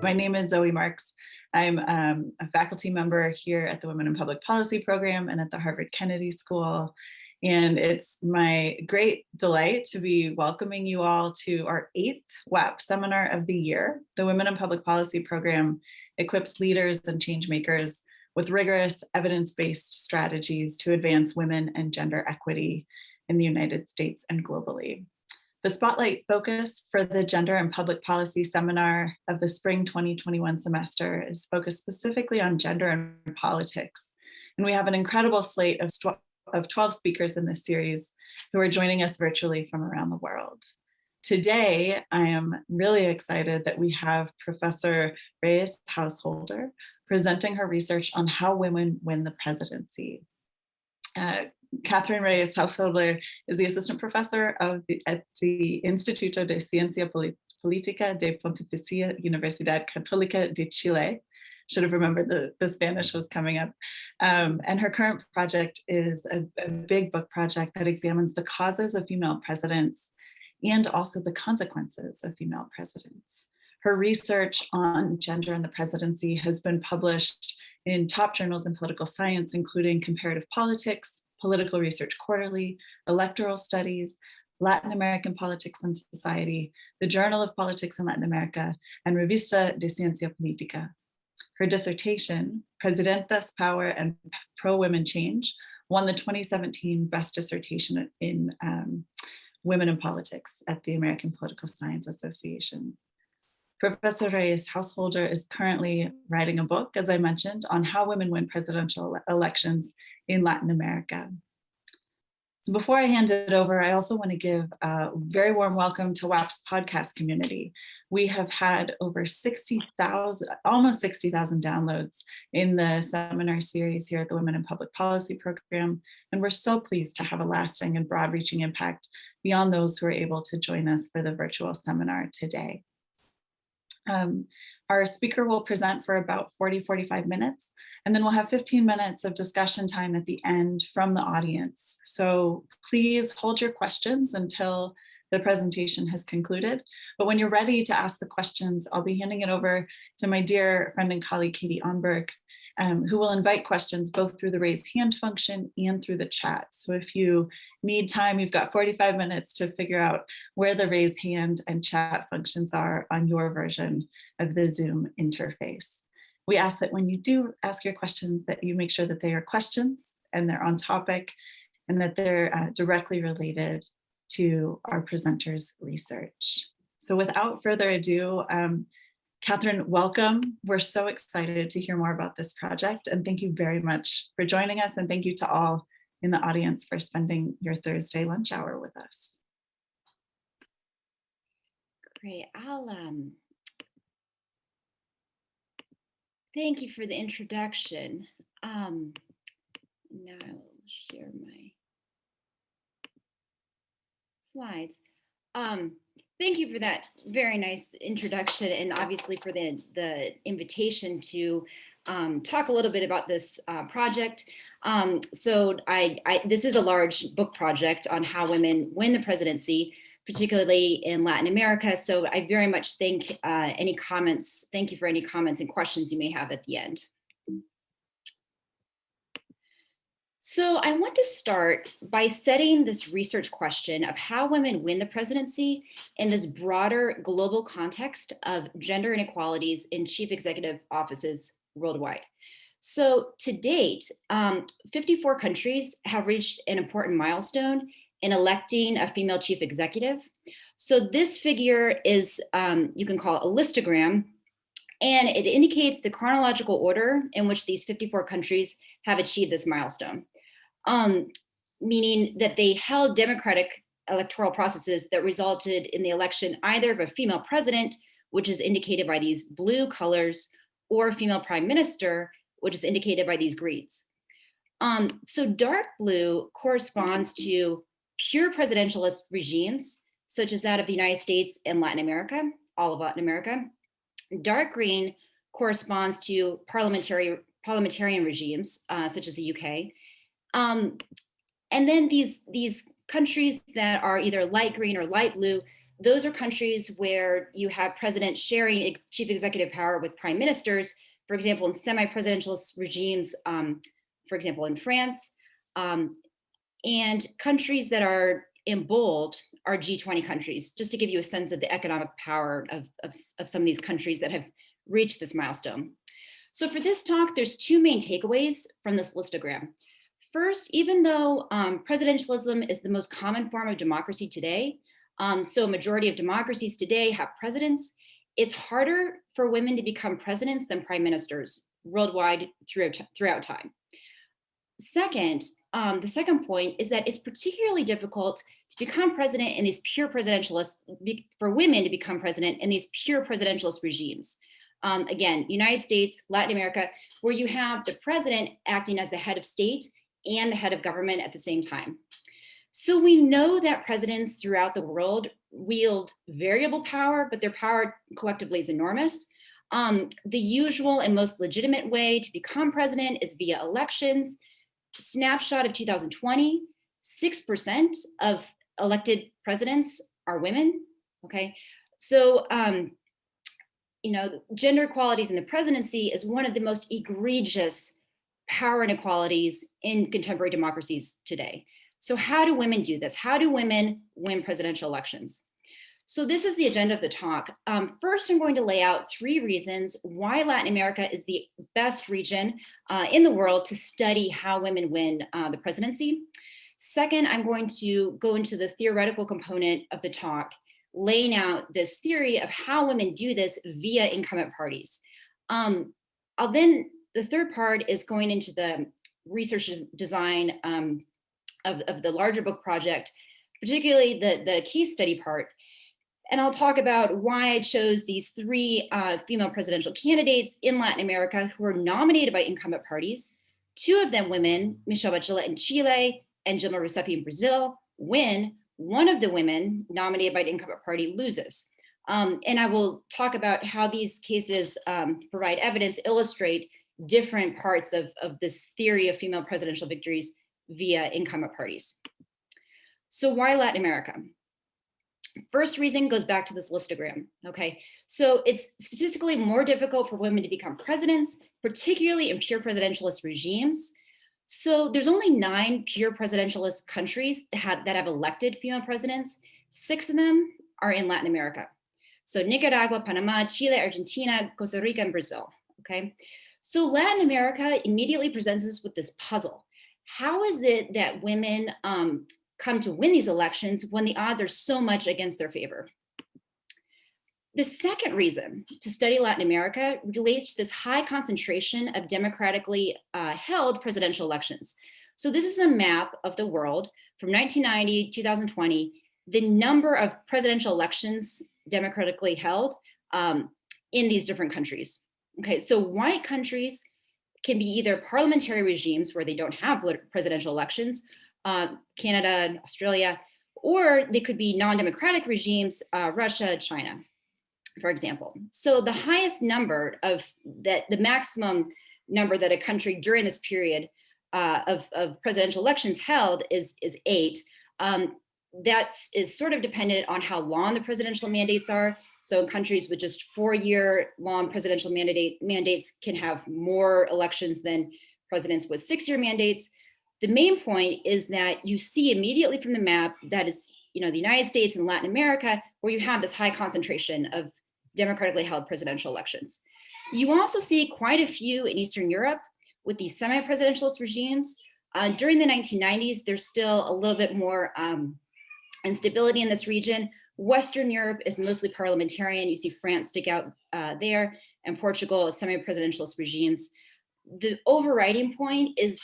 My name is Zoe Marks. I'm a faculty member here at the Women in Public Policy program and at the Harvard Kennedy School. And it's my great delight to be welcoming you all to our 8th WAP seminar of the year. The Women in Public Policy program equips leaders and change makers with rigorous evidence-based strategies to advance women and gender equity in the United States and globally. The spotlight focus for the Gender and Public Policy Seminar of the spring 2021 semester is focused specifically on gender and politics. And we have an incredible slate of 12 speakers in this series who are joining us virtually from around the world. Today, I am really excited that we have Professor Reyes Householder presenting her research on how women win the presidency. Catherine Reyes Householder is the assistant professor at the Instituto de Ciencia Política de Pontificia Universidad Católica de Chile. Should have remembered the Spanish was coming up. And her current project is a big book project that examines the causes of female presidents and also the consequences of female presidents. Her research on gender and the presidency has been published in top journals in political science, including Comparative Politics, Political Research Quarterly, Electoral Studies, Latin American Politics and Society, the Journal of Politics in Latin America, and Revista de Ciencia Política. Her dissertation, Presidentas, Power and Pro-Women Change, won the 2017 Best Dissertation in Women in Politics at the American Political Science Association. Professor Reyes Householder is currently writing a book, as I mentioned, on how women win presidential elections in Latin America. So before I hand it over, I also want to give a very warm welcome to WAP's podcast community. We have had over 60,000, almost 60,000 downloads in the seminar series here at the Women in Public Policy program. And we're so pleased to have a lasting and broad-reaching impact beyond those who are able to join us for the virtual seminar today. Our speaker will present for about 40-45 minutes, and then we'll have 15 minutes of discussion time at the end from the audience. So please hold your questions until the presentation has concluded. But when you're ready to ask the questions, I'll be handing it over to my dear friend and colleague, Katie Onberg, who will invite questions both through the raise hand function and through the chat. So if you need time, you've got 45 minutes to figure out where the raise hand and chat functions are on your version of the Zoom interface. We ask that when you do ask your questions that you make sure that they are questions and they're on topic and that they're directly related to our presenters' research. So without further ado, Catherine, welcome. We're so excited to hear more about this project, and thank you very much for joining us, and thank you to all in the audience for spending your Thursday lunch hour with us. Great. Thank you for the introduction. Now I'll share my slides. Thank you for that very nice introduction, and obviously for the invitation to talk a little bit about this project. So this is a large book project on how women win the presidency, particularly in Latin America. So I very much thank you for any comments and questions you may have at the end. So I want to start by setting this research question of how women win the presidency in this broader global context of gender inequalities in chief executive offices worldwide. So to date, 54 countries have reached an important milestone in electing a female chief executive. So this figure is, you can call it a listogram, and it indicates the chronological order in which these 54 countries have achieved this milestone. Meaning that they held democratic electoral processes that resulted in the election either of a female president, which is indicated by these blue colors, or a female prime minister, which is indicated by these greens. So dark blue corresponds to pure presidentialist regimes, such as that of the United States and Latin America, all of Latin America. Dark green corresponds to parliamentarian regimes, such as the UK. And then these countries that are either light green or light blue those are countries where you have presidents sharing chief executive power with prime ministers, for example, in semi-presidentialist regimes, for example, in France. And countries that are in bold are G20 countries, just to give you a sense of the economic power of some of these countries that have reached this milestone. So for this talk, there's two main takeaways from this listogram. First, even though presidentialism is the most common form of democracy today, so a majority of democracies today have presidents, it's harder for women to become presidents than prime ministers worldwide throughout time. Second, the second point is that it's particularly difficult to become president in these pure presidentialist, for women to become president in these pure presidentialist regimes. Again, United States, Latin America, where you have the president acting as the head of state and the head of government at the same time. So we know that presidents throughout the world wield variable power, but their power collectively is enormous. The usual and most legitimate way to become president is via elections. Snapshot of 2020, 6% of elected presidents are women, okay? So, gender equalities in the presidency is one of the most egregious power inequalities in contemporary democracies today. So how do women do this? How do women win presidential elections? So this is the agenda of the talk. First, I'm going to lay out 3 reasons why Latin America is the best region in the world to study how women win the presidency. Second, I'm going to go into the theoretical component of the talk, laying out this theory of how women do this via incumbent parties. The third part is going into the research design of the larger book project, particularly the case study part. And I'll talk about why I chose these 3 female presidential candidates in Latin America who were nominated by incumbent parties. 2 of them women, Michelle Bachelet in Chile and Dilma Rousseff in Brazil, win. 1 of the women nominated by the incumbent party loses. And I will talk about how these cases provide evidence, illustrate different parts of this theory of female presidential victories via incumbent parties. So why Latin America? First reason goes back to this listogram, okay? So it's statistically more difficult for women to become presidents, particularly in pure presidentialist regimes. So there's only 9 pure presidentialist countries that have elected female presidents. 6 of them are in Latin America. So Nicaragua, Panama, Chile, Argentina, Costa Rica, and Brazil, okay? So Latin America immediately presents us with this puzzle. How is it that women come to win these elections when the odds are so much against their favor? The second reason to study Latin America relates to this high concentration of democratically held presidential elections. So this is a map of the world from 1990 to 2020, the number of presidential elections democratically held in these different countries. Okay, so white countries can be either parliamentary regimes where they don't have presidential elections, Canada, Australia, or they could be non-democratic regimes, Russia, China, for example. So the highest number of the maximum number that a country during this period of presidential elections held is 8. That is sort of dependent on how long the presidential mandates are. So in countries with just 4-year long presidential mandates can have more elections than presidents with 6-year mandates. The main point is that you see immediately from the map that is, the United States and Latin America, where you have this high concentration of democratically held presidential elections. You also see quite a few in Eastern Europe with these semi-presidentialist regimes. During the 1990s, there's still a little bit more instability in this region. Western Europe is mostly parliamentarian. You see France stick out there, and Portugal is semi-presidentialist regimes. The overriding point is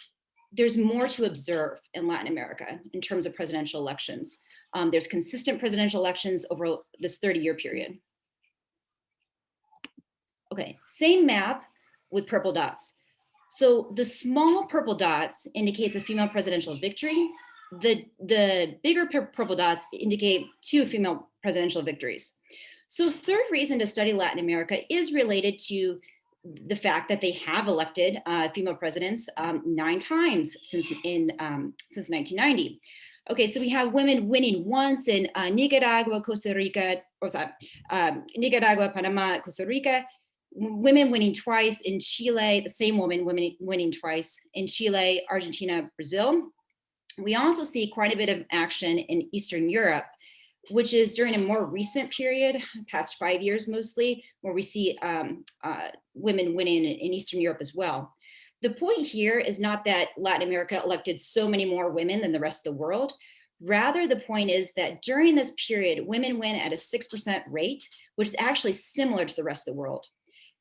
there's more to observe in Latin America in terms of presidential elections. There's consistent presidential elections over this 30-year period. Okay, same map with purple dots. So the small purple dots indicates a female presidential victory. The bigger purple dots indicate 2 female presidential victories. So third reason to study Latin America is related to the fact that they have elected female presidents 9 times since 1990. Okay, so we have women winning once in Nicaragua, Costa Rica, Nicaragua, Panama, Costa Rica. Women winning twice in Chile, the same woman winning twice in Chile, Argentina, Brazil. We also see quite a bit of action in Eastern Europe, which is during a more recent period, past 5 years mostly, where we see women winning in Eastern Europe as well. The point here is not that Latin America elected so many more women than the rest of the world. Rather, the point is that during this period, women win at a 6% rate, which is actually similar to the rest of the world.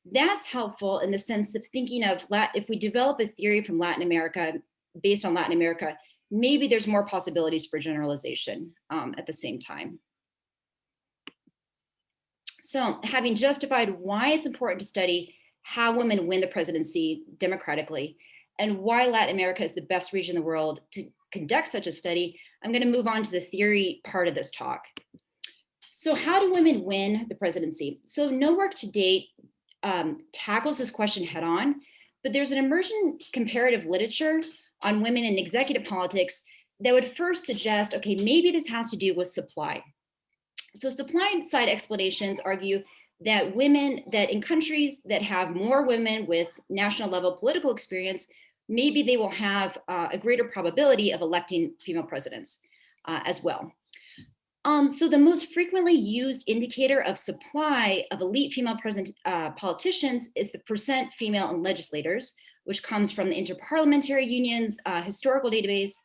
That's helpful in the sense of thinking of if we develop a theory from Latin America, based on Latin America, maybe there's more possibilities for generalization at the same time. So having justified why it's important to study how women win the presidency democratically and why Latin America is the best region in the world to conduct such a study, I'm going to move on to the theory part of this talk. So how do women win the presidency? So no work to date tackles this question head on, but there's an emerging comparative literature on women in executive politics that would first suggest, okay, maybe this has to do with supply. So supply side explanations argue that in countries that have more women with national level political experience, maybe they will have a greater probability of electing female presidents as well. So the most frequently used indicator of supply of elite female politicians is the percent female in legislators, which comes from the Interparliamentary Union's historical database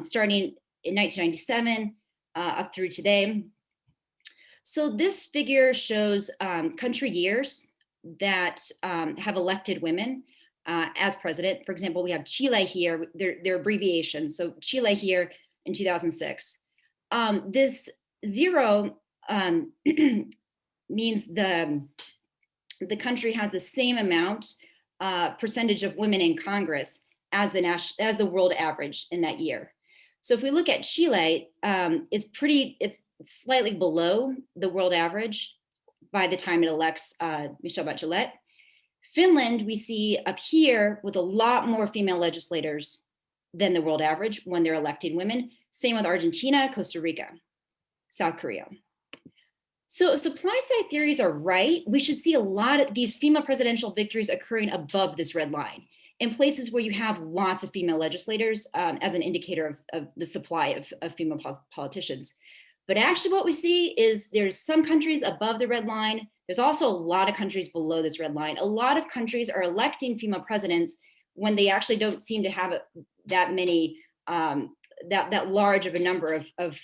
starting in 1997 up through today. So this figure shows country years that have elected women as president. For example, we have Chile here, their abbreviations. So Chile here in 2006. This 0 means the country has the same amount percentage of women in Congress as the world average in that year. So if we look at Chile, it's slightly below the world average by the time it elects Michelle Bachelet. Finland, we see up here with a lot more female legislators than the world average when they're electing women. Same with Argentina, Costa Rica, South Korea. So if supply side theories are right, we should see a lot of these female presidential victories occurring above this red line in places where you have lots of female legislators as an indicator of the supply of female politicians. But actually what we see is there's some countries above the red line. There's also a lot of countries below this red line. A lot of countries are electing female presidents when they actually don't seem to have that many, that large of a number of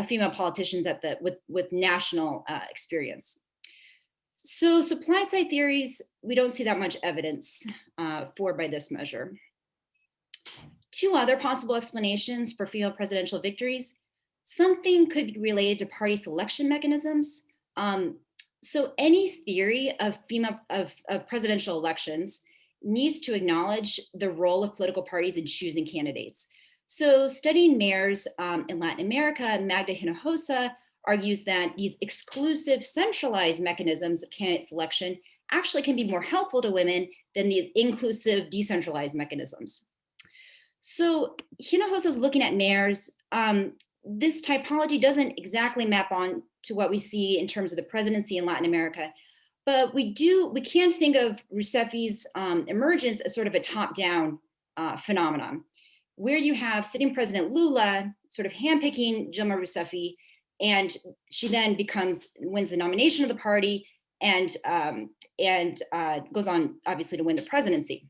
female politicians with national experience. So supply side theories, we don't see that much evidence for by this measure. Two other possible explanations for female presidential victories. Something could be related to party selection mechanisms. So any theory of presidential elections needs to acknowledge the role of political parties in choosing candidates. So studying mayors in Latin America, Magda Hinojosa argues that these exclusive centralized mechanisms of candidate selection actually can be more helpful to women than the inclusive decentralized mechanisms. So Hinojosa is looking at mayors. This typology doesn't exactly map on to what we see in terms of the presidency in Latin America, but we can think of Rousseffi's emergence as sort of a top-down phenomenon, where you have sitting President Lula sort of handpicking Dilma Rousseff, and she then wins the nomination of the party and goes on obviously to win the presidency.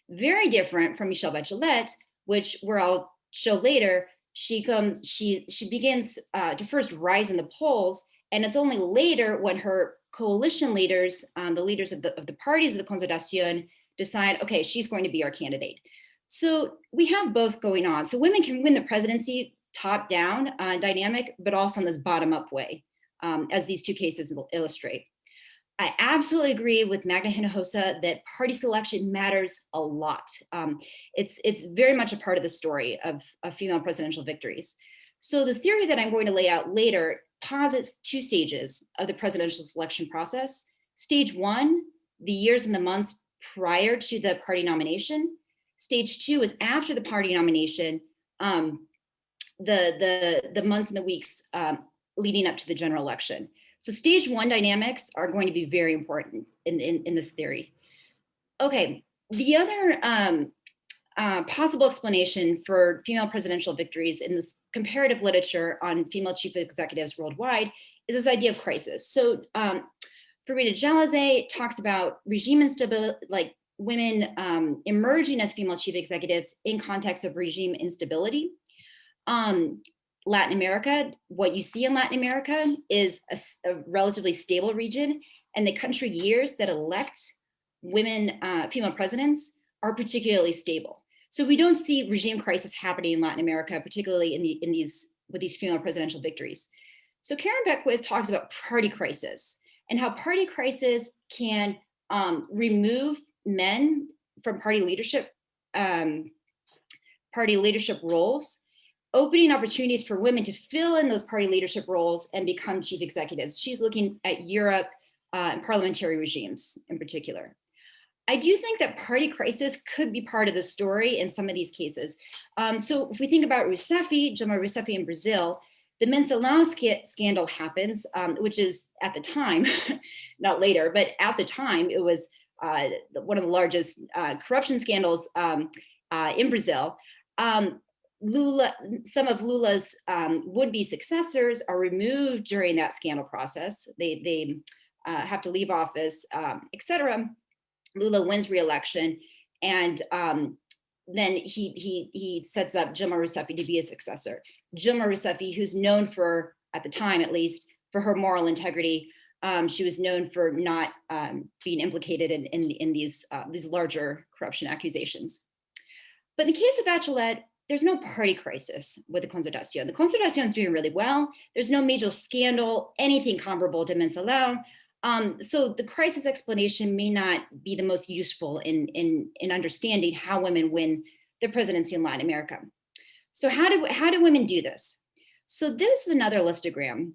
Very different from Michelle Bachelet, which I'll show later. She begins to first rise in the polls, and it's only later when her coalition leaders, the leaders of the parties of the Concertación, decide, okay, she's going to be our candidate. So we have both going on. So women can win the presidency top-down dynamic, but also in this bottom-up way, as these two cases illustrate. I absolutely agree with Magda Hinojosa that party selection matters a lot. It's very much a part of the story of female presidential victories. So the theory that I'm going to lay out later posits two stages of the presidential selection process. Stage one, the years and the months prior to the party nomination. Stage two is after the party nomination, the months and the weeks leading up to the general election. So stage one dynamics are going to be very important in this theory. Okay, the other possible explanation for female presidential victories in this comparative literature on female chief executives worldwide is this idea of crisis. So Farida Jalazeh talks about regime instability, like women emerging as female chief executives in context of regime instability. Latin America, what you see in Latin America is a relatively stable region, and the country years that elect women, female presidents, are particularly stable. So we don't see regime crisis happening in Latin America, particularly with these female presidential victories. So Karen Beckwith talks about party crisis and how party crisis can remove men from party leadership roles, opening opportunities for women to fill in those party leadership roles and become chief executives. She's looking at Europe and parliamentary regimes in particular. I do think that party crisis could be part of the story in some of these cases. So if we think about Rousseff, Dilma Rousseff in Brazil, the Mensalão scandal happens, which is at the time, not later, but at the time, it was one of the largest corruption scandals in Brazil. Lula, some of Lula's would-be successors are removed during that scandal process. They have to leave office, etc. Lula wins re-election, and then he sets up Dilma Rousseff to be a successor. Dilma Rousseff, who's known for, at the time at least, for her moral integrity. She was known for not being implicated in these larger corruption accusations. But in the case of Bachelet, there's no party crisis with the Concertación. The Concertación is doing really well. There's no major scandal, anything comparable to Mensalão. So the crisis explanation may not be the most useful in understanding how women win the presidency in Latin America. So how do women do this? So this is another listogram.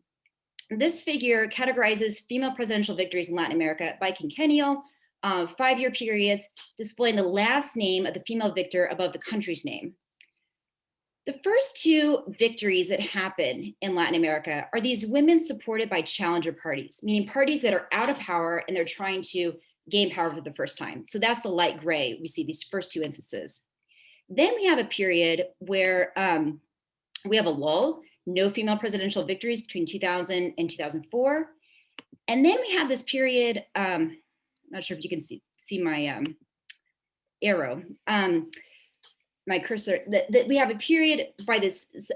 This figure categorizes female presidential victories in Latin America by quinquennial, 5-year periods, displaying the last name of the female victor above the country's name. The first two victories that happen in Latin America are these women supported by challenger parties, meaning parties that are out of power and they're trying to gain power for the first time. So that's the light gray. We see these first two instances. Then we have a period where we have a lull, no female presidential victories between 2000 and 2004. And then we have this period, I'm not sure if you can see my arrow, my cursor, that we have a period by this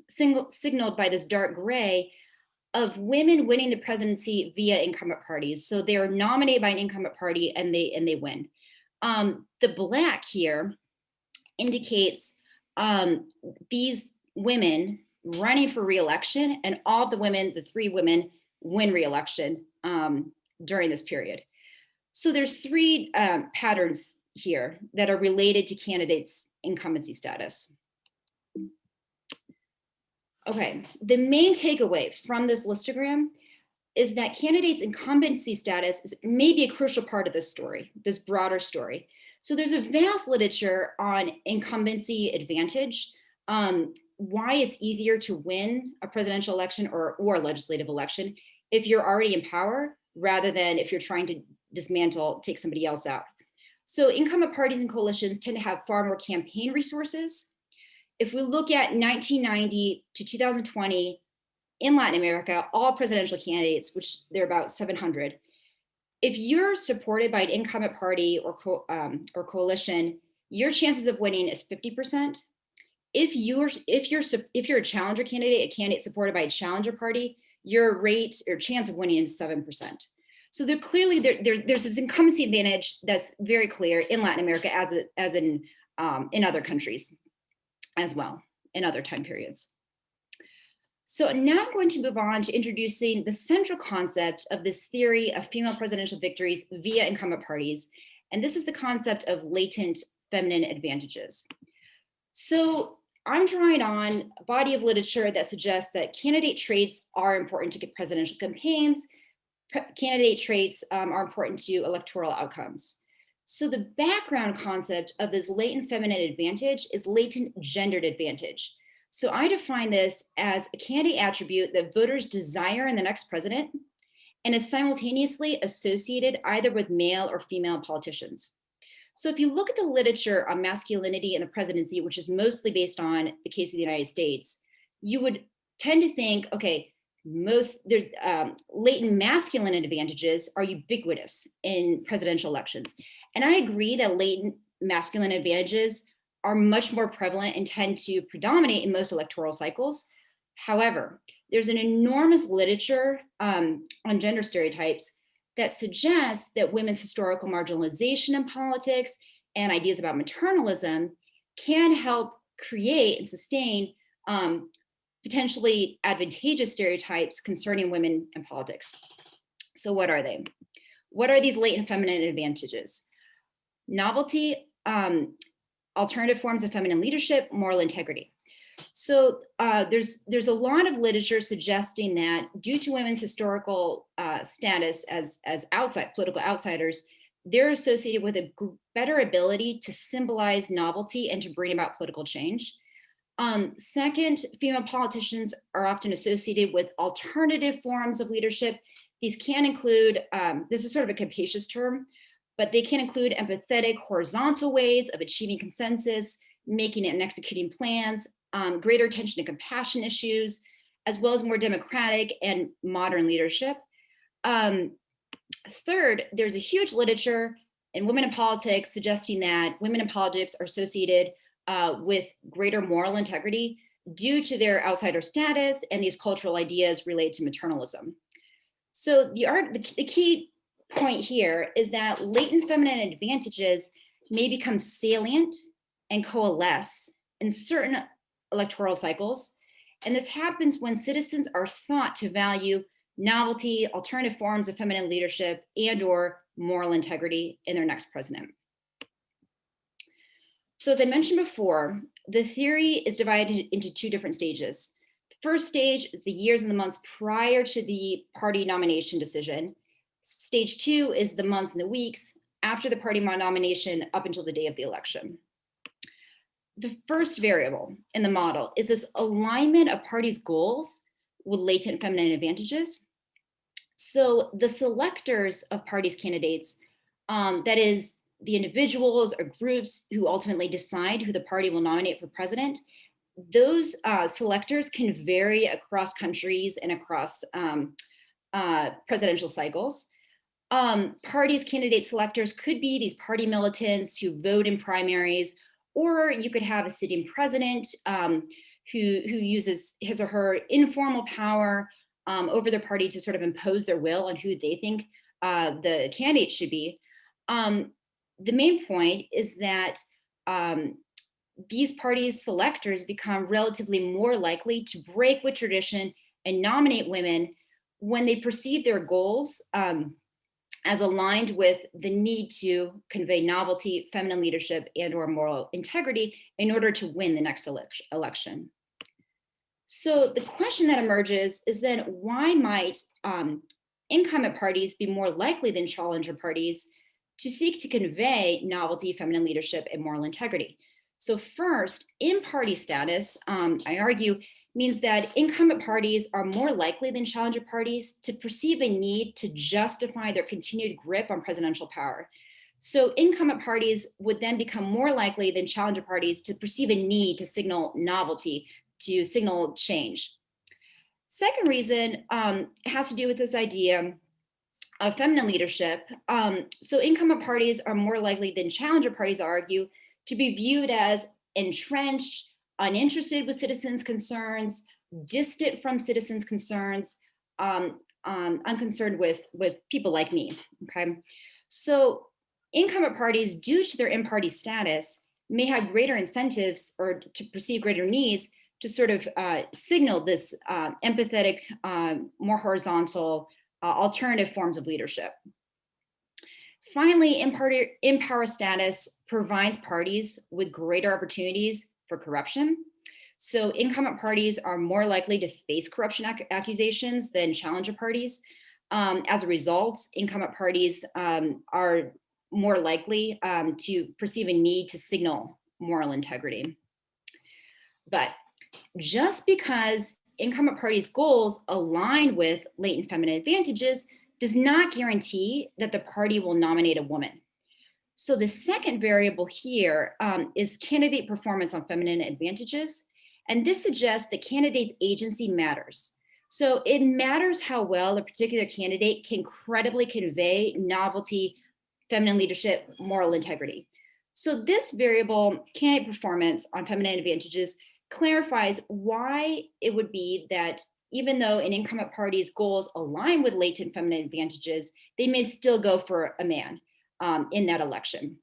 signaled by this dark gray of women winning the presidency via incumbent parties. So they are nominated by an incumbent party and they win. The black here indicates these women running for re-election, and all of the women, the 3 women, win re-election during this period. So there's 3 patterns here that are related to candidates' incumbency status. Okay, the main takeaway from this listogram is that candidates' incumbency status may be a crucial part of this story, this broader story. So there's a vast literature on incumbency advantage, why it's easier to win a presidential election or a legislative election if you're already in power, rather than if you're trying to dismantle, take somebody else out. So incumbent parties and coalitions tend to have far more campaign resources. If we look at 1990 to 2020 in Latin America, all presidential candidates, which there are about 700, if you're supported by an incumbent party or coalition, your chances of winning is 50%. If you're a challenger candidate, a candidate supported by a challenger party, your chance of winning is 7%. So there's this incumbency advantage that's very clear in Latin America as in other countries as well, in other time periods. So now I'm going to move on to introducing the central concept of this theory of female presidential victories via incumbent parties. And this is the concept of latent feminine advantages. So I'm drawing on a body of literature that suggests that candidate traits are important to get presidential campaigns. Candidate traits are important to electoral outcomes. So the background concept of this latent feminine advantage is latent gendered advantage. So I define this as a candidate attribute that voters desire in the next president and is simultaneously associated either with male or female politicians. So if you look at the literature on masculinity in the presidency, which is mostly based on the case of the United States, you would tend to think, okay, latent masculine advantages are ubiquitous in presidential elections. And I agree that latent masculine advantages are much more prevalent and tend to predominate in most electoral cycles. However, there's an enormous literature on gender stereotypes that suggests that women's historical marginalization in politics and ideas about maternalism can help create and sustain potentially advantageous stereotypes concerning women in politics. So what are they? What are these latent feminine advantages? Novelty, alternative forms of feminine leadership, moral integrity. So there's a lot of literature suggesting that due to women's historical status as political outsiders, they're associated with a better ability to symbolize novelty and to bring about political change. Second, female politicians are often associated with alternative forms of leadership. These can include, this is sort of a capacious term, but they can include empathetic, horizontal ways of achieving consensus, making it and executing plans, greater attention to compassion issues, as well as more democratic and modern leadership. Third, there's a huge literature in women in politics suggesting that women in politics are associated with greater moral integrity due to their outsider status and these cultural ideas related to maternalism. So the key point here is that latent feminine advantages may become salient and coalesce in certain electoral cycles. And this happens when citizens are thought to value novelty, alternative forms of feminine leadership, and/or moral integrity in their next president. So as I mentioned before, the theory is divided into two different stages. The first stage is the years and the months prior to the party nomination decision. Stage two is the months and the weeks after the party nomination up until the day of the election. The first variable in the model is this alignment of parties' goals with latent feminine advantages. So the selectors of parties' candidates, that is the individuals or groups who ultimately decide who the party will nominate for president, those selectors can vary across countries and across presidential cycles. Parties' candidate selectors could be these party militants who vote in primaries, or you could have a sitting president who uses his or her informal power over their party to sort of impose their will on who they think the candidate should be. The main point is that these parties' selectors become relatively more likely to break with tradition and nominate women when they perceive their goals as aligned with the need to convey novelty, feminine leadership, and/or moral integrity in order to win the next election. So the question that emerges is then why might incumbent parties be more likely than challenger parties to seek to convey novelty, feminine leadership, and moral integrity? So first, in-party status, I argue, means that incumbent parties are more likely than challenger parties to perceive a need to justify their continued grip on presidential power. So incumbent parties would then become more likely than challenger parties to perceive a need to signal novelty, to signal change. Second reason has to do with this idea of feminine leadership. So incumbent parties are more likely than challenger parties, I argue, to be viewed as entrenched, uninterested with citizens' concerns, distant from citizens' concerns, unconcerned with people like me, okay? So incumbent parties, due to their in-party status, may have greater incentives or to perceive greater needs to sort of signal this empathetic, more horizontal, alternative forms of leadership. Finally, in-power status provides parties with greater opportunities for corruption. So incumbent parties are more likely to face corruption accusations than challenger parties. As a result, incumbent parties are more likely to perceive a need to signal moral integrity. But just because incumbent parties' goals align with latent feminine advantages does not guarantee that the party will nominate a woman. So the second variable here is candidate performance on feminine advantages. And this suggests that candidates' agency matters. So it matters how well a particular candidate can credibly convey novelty, feminine leadership, moral integrity. So this variable, candidate performance on feminine advantages, clarifies why it would be that even though an incumbent party's goals align with latent feminine advantages, they may still go for a man in that election.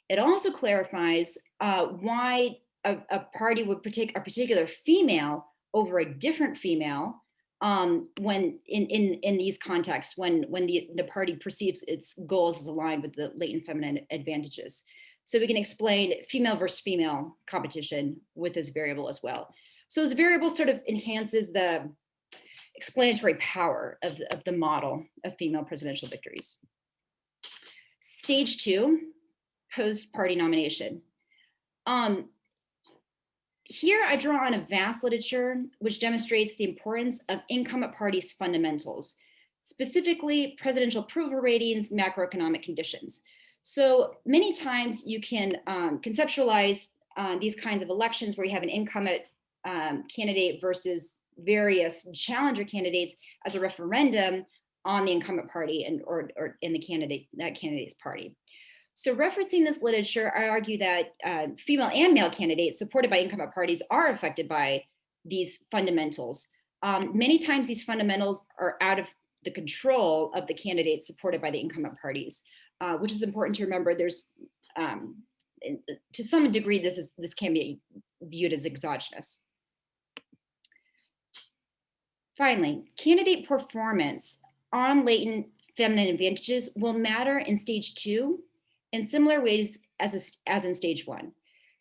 It also clarifies why a party would pick a particular female over a different female when in these contexts, when the party perceives its goals as aligned with the latent feminine advantages. So we can explain female versus female competition with this variable as well. So this variable sort of enhances the explanatory power of the model of female presidential victories. Stage 2, post-party nomination. Here I draw on a vast literature which demonstrates the importance of incumbent parties' fundamentals, specifically presidential approval ratings, macroeconomic conditions. So many times you can conceptualize these kinds of elections where you have an incumbent candidate versus various challenger candidates as a referendum on the incumbent party or in the candidate's party. So referencing this literature, I argue that female and male candidates supported by incumbent parties are affected by these fundamentals. Many times these fundamentals are out of the control of the candidates supported by the incumbent parties, which is important to remember. There's, to some degree, this can be viewed as exogenous. Finally, candidate performance on latent feminine advantages will matter in stage 2 in similar ways as in stage 1.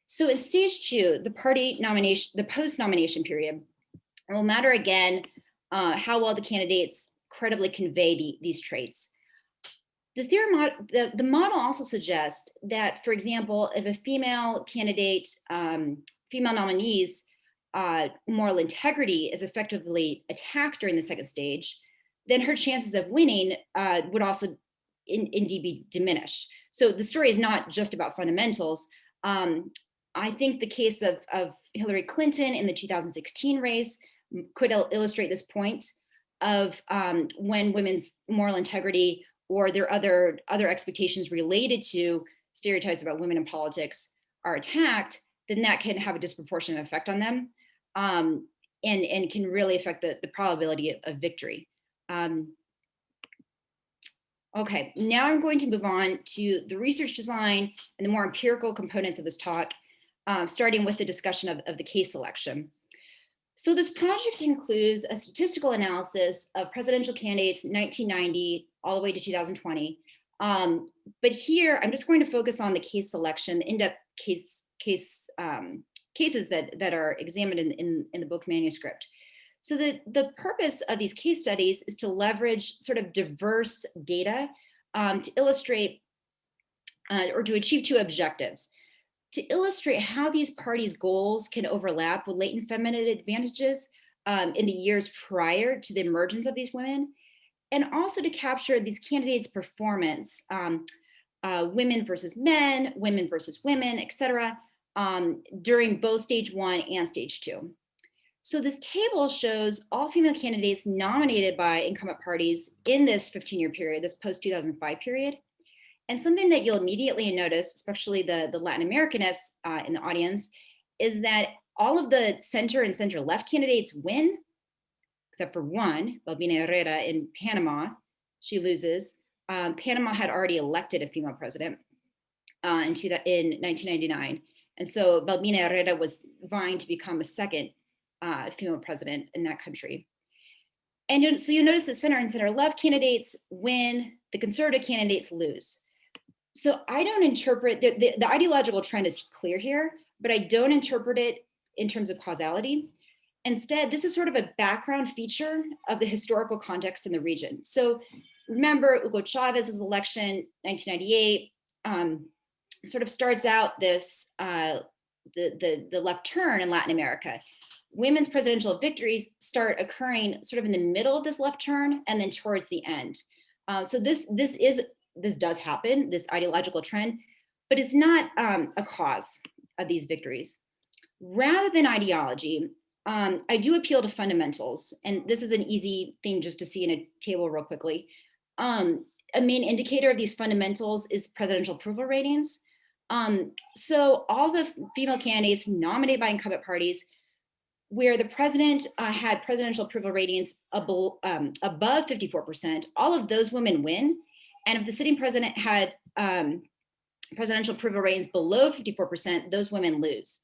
So in stage 2, the party nomination, the post-nomination period, will matter again how well the candidates credibly convey these traits. The model also suggests that, for example, if a female candidate, female nominees' moral integrity is effectively attacked during the second stage, then her chances of winning would also indeed be diminished. So the story is not just about fundamentals. I think the case of Hillary Clinton in the 2016 race could illustrate this point of when women's moral integrity or their other expectations related to stereotypes about women in politics are attacked, then that can have a disproportionate effect on them and can really affect the probability of victory. Okay, now I'm going to move on to the research design and the more empirical components of this talk, starting with the discussion of the case selection. So this project includes a statistical analysis of presidential candidates 1990 all the way to 2020. But here, I'm just going to focus on the case selection, the in-depth cases that are examined in the book manuscript. So the purpose of these case studies is to leverage sort of diverse data to illustrate or to achieve 2 objectives. To illustrate how these parties' goals can overlap with latent feminine advantages in the years prior to the emergence of these women, and also to capture these candidates' performance, women versus men, women versus women, et cetera, during both stage 1 and stage 2. So this table shows all female candidates nominated by incumbent parties in this 15-year period, this post-2005 period. And something that you'll immediately notice, especially the Latin Americanists in the audience, is that all of the center and center-left candidates win, except for one, Balbina Herrera in Panama. She loses. Panama had already elected a female president in 1999. And so Balbina Herrera was vying to become a second female president in that country. And so you notice the center and center-left candidates win, the conservative candidates lose. So I don't interpret, the ideological trend is clear here, but I don't interpret it in terms of causality. Instead, this is sort of a background feature of the historical context in the region. So remember Hugo Chavez's election, 1998, sort of starts out this, the left turn in Latin America. Women's presidential victories start occurring sort of in the middle of this left turn and then towards the end. So this does happen, this ideological trend, but it's not a cause of these victories. Rather than ideology, I do appeal to fundamentals, and this is an easy thing just to see in a table real quickly. A main indicator of these fundamentals is presidential approval ratings. So all the female candidates nominated by incumbent parties where the president had presidential approval ratings above 54%, all of those women win. And if the sitting president had presidential approval ratings below 54%, those women lose.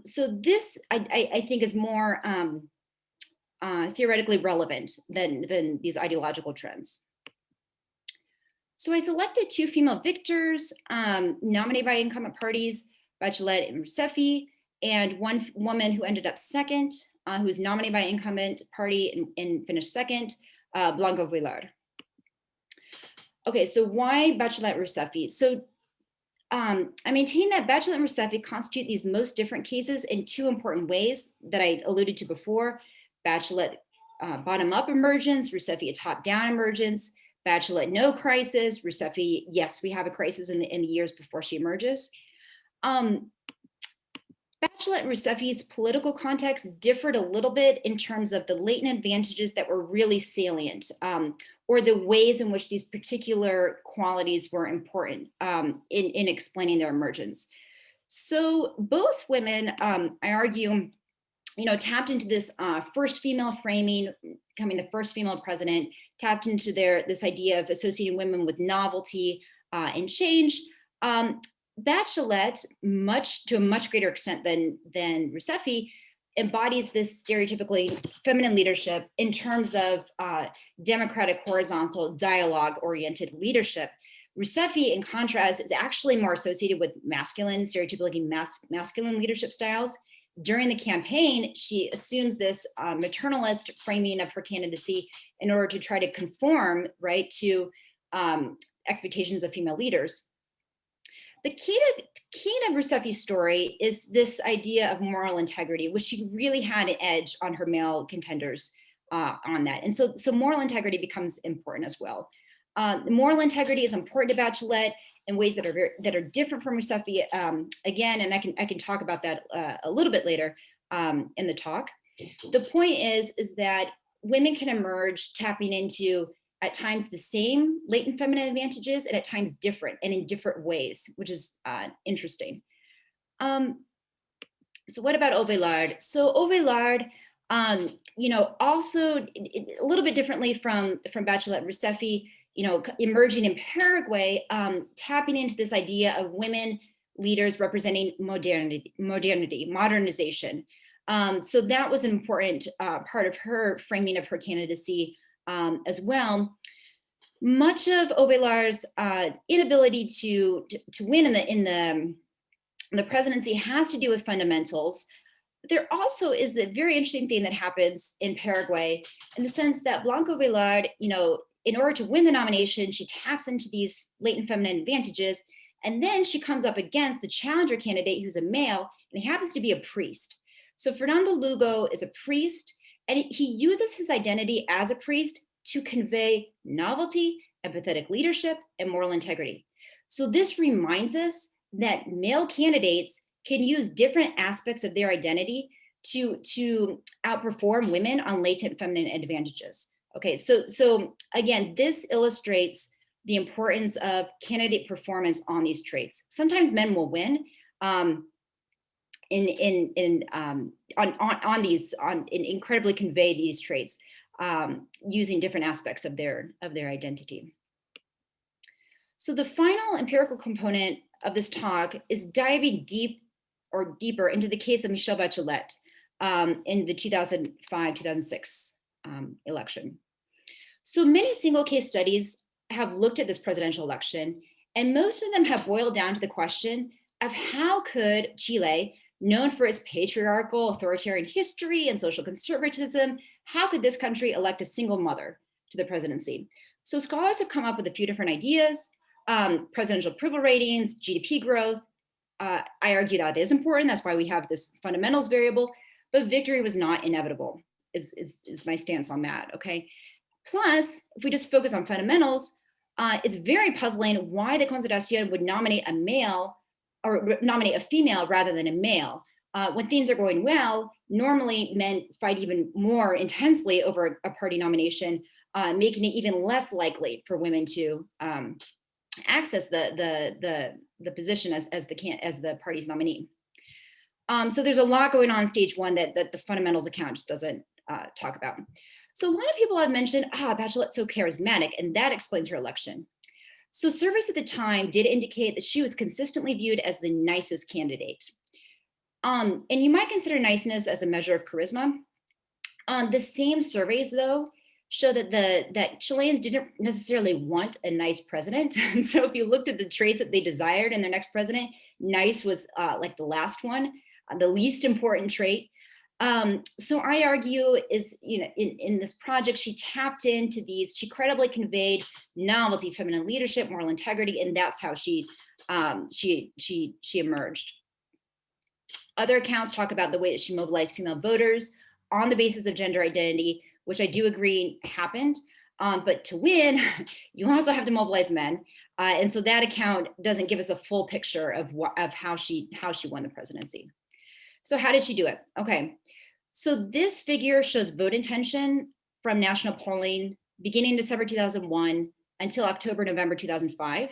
So this, I think, is more theoretically relevant than these ideological trends. So I selected 2 female victors nominated by incumbent parties, Bachelet and Rousseff, and one woman who ended up second, who was nominated by incumbent party and finished second, Blanca Villar. Okay, so why Bachelet Rousseff? So I maintain that Bachelet and Rousseff constitute these most different cases in 2 important ways that I alluded to before. Bachelet bottom-up emergence, Rousseff a top-down emergence. Bachelet no crisis, Rousseff yes, we have a crisis in the years before she emerges. Bachelet and Rousseff's political context differed a little bit in terms of the latent advantages that were really salient, or the ways in which these particular qualities were important in explaining their emergence. So both women, I argue, tapped into this first female framing, becoming the first female president, tapped into this idea of associating women with novelty and change. Bachelet, to a much greater extent than Rousseff, embodies this stereotypically feminine leadership in terms of democratic, horizontal, dialogue-oriented leadership. Rousseff, in contrast, is actually more associated with masculine, stereotypically masculine leadership styles. During the campaign, she assumes this maternalist framing of her candidacy in order to try to conform, right, to expectations of female leaders. The key to Rousseff's story is this idea of moral integrity, which she really had an edge on her male contenders on that. And so moral integrity becomes important as well. Moral integrity is important to Bachelet in ways that are different from Rousseff again, and I can talk about that a little bit later in the talk. The point is that women can emerge tapping into at times the same latent feminine advantages and at times different and in different ways, which is interesting. So what about Ovillard? So Ovillard, also a little bit differently from Bachelet and Rousseff, emerging in Paraguay, tapping into this idea of women leaders representing modernization. So that was an important part of her framing of her candidacy as well. Much of Ovillard's inability to win in the presidency has to do with fundamentals. There also is the very interesting thing that happens in Paraguay in the sense that Blanca Villard, in order to win the nomination, she taps into these latent feminine advantages, and then she comes up against the challenger candidate who's a male, and he happens to be a priest. So Fernando Lugo is a priest, and he uses his identity as a priest to convey novelty, empathetic leadership, and moral integrity. So this reminds us that male candidates can use different aspects of their identity to outperform women on latent feminine advantages. Okay, so again, this illustrates the importance of candidate performance on these traits. Sometimes men will win incredibly convey these traits using different aspects of their identity. So the final empirical component of this talk is diving deeper into the case of Michelle Bachelet in the 2005-2006 election. So many single case studies have looked at this presidential election, and most of them have boiled down to the question of how could Chile, known for its patriarchal authoritarian history and social conservatism, how could this country elect a single mother to the presidency? So scholars have come up with a few different ideas, presidential approval ratings, GDP growth. I argue that is important. That's why we have this fundamentals variable, but victory was not inevitable, is my stance on that, okay? Plus, if we just focus on fundamentals, it's very puzzling why the Constitución would nominate a male or nominate a female rather than a male. When things are going well, normally men fight even more intensely over a party nomination, making it even less likely for women to access the position as the party's nominee. So there's a lot going on in stage one that the fundamentals account just doesn't talk about. So a lot of people have mentioned, Bachelet's so charismatic, and that explains her election. So surveys at the time did indicate that she was consistently viewed as the nicest candidate. And you might consider niceness as a measure of charisma. The same surveys, though, show that Chileans didn't necessarily want a nice president. And so if you looked at the traits that they desired in their next president, nice was like the last one, the least important trait. So I argue is, in this project, she tapped into these, she credibly conveyed novelty, feminine leadership, moral integrity, and that's how she emerged. Other accounts talk about the way that she mobilized female voters on the basis of gender identity, which I do agree happened. But to win, you also have to mobilize men. And so that account doesn't give us a full picture of how she won the presidency. So how did she do it? Okay, so this figure shows vote intention from national polling beginning December 2001 until October, November 2005.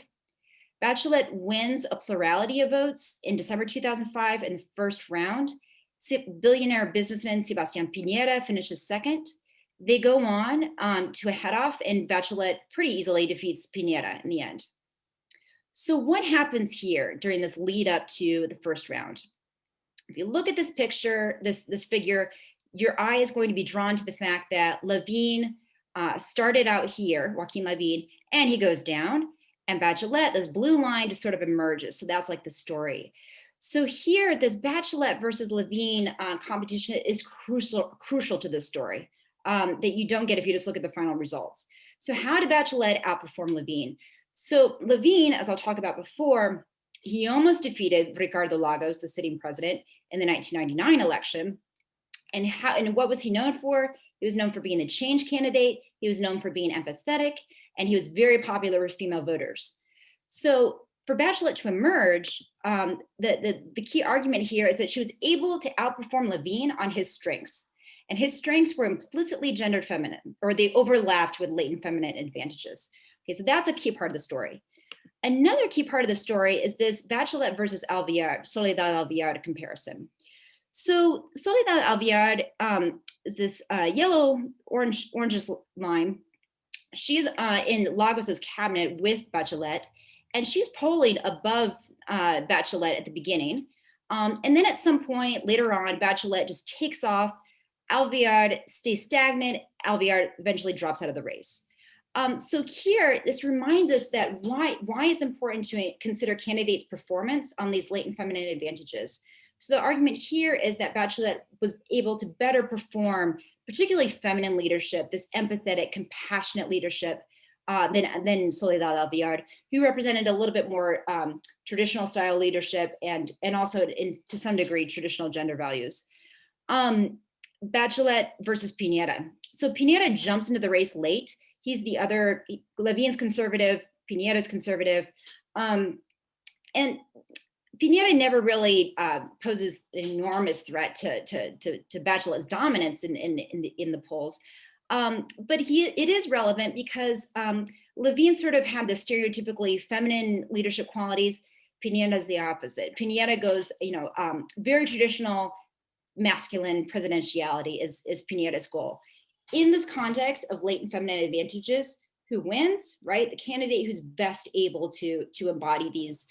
Bachelet wins a plurality of votes in December 2005 in the first round. Billionaire businessman Sebastián Piñera finishes second. They go on to a head-off, and Bachelet pretty easily defeats Piñera in the end. So what happens here during this lead up to the first round? If you look at this picture, this figure, your eye is going to be drawn to the fact that Lavín started out here, Joaquin Lavín, and he goes down, and Bachelet, this blue line, just sort of emerges. So that's like the story. So here, this Bachelet versus Lavín competition is crucial to this story that you don't get if you just look at the final results. So how did Bachelet outperform Lavín? So Lavín, as I'll talk about before, he almost defeated Ricardo Lagos, the sitting president, in the 1999 election. And what was he known for? He was known for being the change candidate. He was known for being empathetic, and he was very popular with female voters. So for Bachelet to emerge, the key argument here is that she was able to outperform Lavín on his strengths. And his strengths were implicitly gendered feminine, or they overlapped with latent feminine advantages. Okay, so that's a key part of the story. Another key part of the story is this Bachelet versus Alvear, Soledad Alvear comparison. So Soledad Alvear is this orange line. She's in Lagos's cabinet with Bachelet, and she's polling above Bachelet at the beginning. And then at some point later on, Bachelet just takes off. Alvear stays stagnant. Alvear eventually drops out of the race. So here, this reminds us that why it's important to consider candidates' performance on these latent feminine advantages. So the argument here is that Bachelet was able to better perform, particularly feminine leadership, this empathetic, compassionate leadership than Soledad Alvear, who represented a little bit more traditional style leadership and also to some degree traditional gender values. Bachelet versus Piñera. So Piñera jumps into the race late. He's the other, Lavín's conservative, Piñera's conservative. And Piñera never really poses an enormous threat to Bachelet's dominance in the polls. But it is relevant because Lavín sort of had the stereotypically feminine leadership qualities. Piñera is the opposite. Piñera goes, very traditional masculine presidentiality is Piñera's goal. In this context of latent feminine advantages, who wins, right? The candidate who's best able to embody these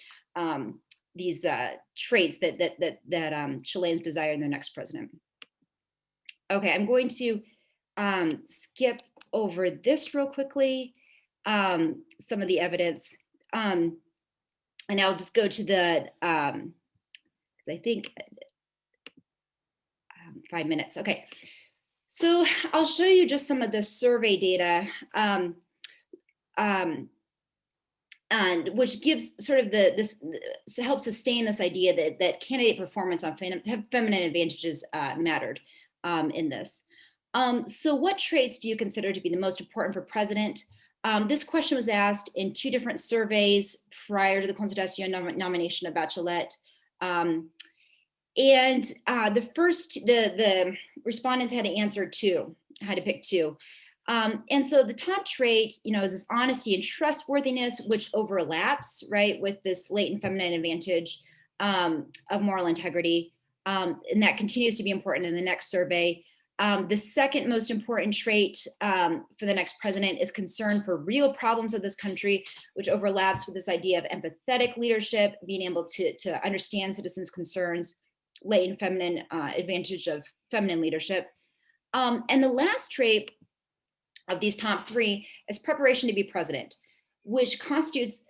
traits that Chileans desire in their next president. Okay, I'm going to skip over this real quickly, some of the evidence, and I'll just go to the, because I think 5 minutes. Okay, so I'll show you just some of the survey data. and which gives sort of this helps sustain this idea that candidate performance on feminine advantages mattered in this. So what traits do you consider to be the most important for president? This question was asked in 2 different surveys prior to the Constitución nomination of Bachelet. And the respondents had to answer 2, had to pick 2. And so the top trait, is this honesty and trustworthiness, which overlaps, right, with this latent feminine advantage of moral integrity. And that continues to be important in the next survey. The second most important trait for the next president is concern for real problems of this country, which overlaps with this idea of empathetic leadership, being able to understand citizens' concerns, latent feminine advantage of feminine leadership. And the last trait of these top 3 is preparation to be president, which constitutes